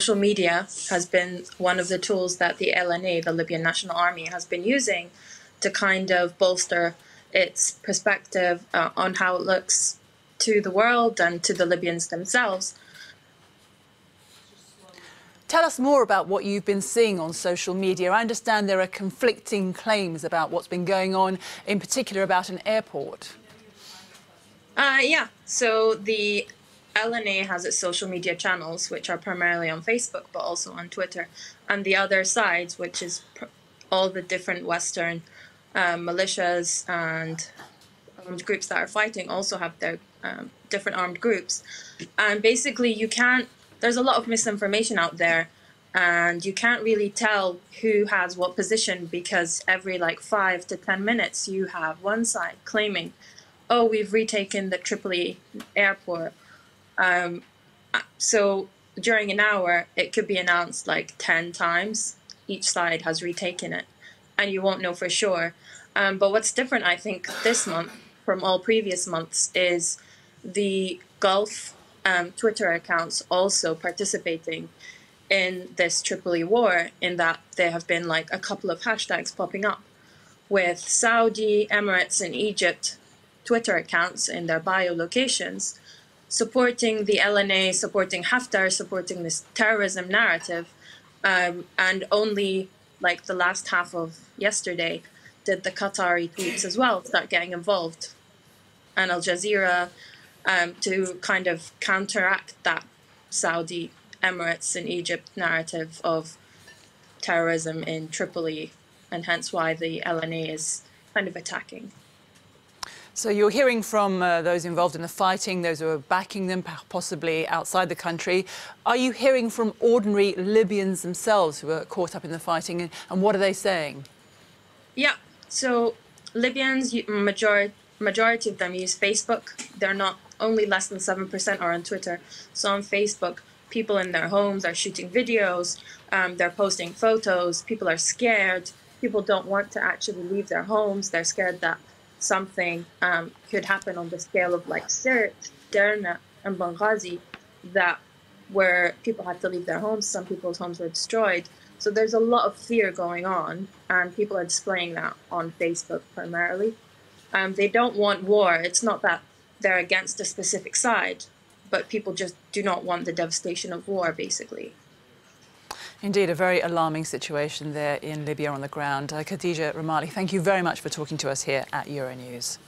Social media has been one of the tools that the LNA, the Libyan National Army, has been using to kind of bolster its perspective on how it looks to the world and to the Libyans themselves. Tell us more about what you've been seeing on social media. I understand there are conflicting claims about what's been going on, in particular about an airport. Yeah, so the LNA has its social media channels, which are primarily on Facebook, but also on Twitter. And the other sides, which is all the different Western militias and armed groups that are fighting, also have their different armed groups. And basically, there's a lot of misinformation out there, and you can't really tell who has what position, because every like 5 to 10 minutes, you have one side claiming, oh, we've retaken the Tripoli airport. So during an hour, it could be announced like 10 times each side has retaken it, and you won't know for sure. But what's different, I think, this month from all previous months is the Gulf Twitter accounts also participating in this Tripoli war, in that there have been like a couple of hashtags popping up with Saudi, Emirates, and Egypt Twitter accounts in their bio locations, supporting the LNA, supporting Haftar, supporting this terrorism narrative. And only like the last half of yesterday did the Qatari tweets as well start getting involved, and Al Jazeera, to kind of counteract that Saudi, Emirates, and Egypt narrative of terrorism in Tripoli, and hence why the LNA is kind of attacking. So you're hearing from those involved in the fighting, those who are backing them, possibly outside the country. Are you hearing from ordinary Libyans themselves who are caught up in the fighting, and what are they saying? Yeah, so Libyans, majority of them use Facebook. They're not, only less than 7% are on Twitter. So on Facebook, people in their homes are shooting videos, they're posting photos, people are scared, people don't want to actually leave their homes, they're scared that something could happen on the scale of like Sirte, Derna, and Benghazi, that where people had to leave their homes, some people's homes were destroyed. So there's a lot of fear going on, and people are displaying that on Facebook primarily. They don't want war. It's not that they're against a specific side, but people just do not want the devastation of war, basically. Indeed, a very alarming situation there in Libya on the ground. Khadija Ramali, thank you very much for talking to us here at Euronews.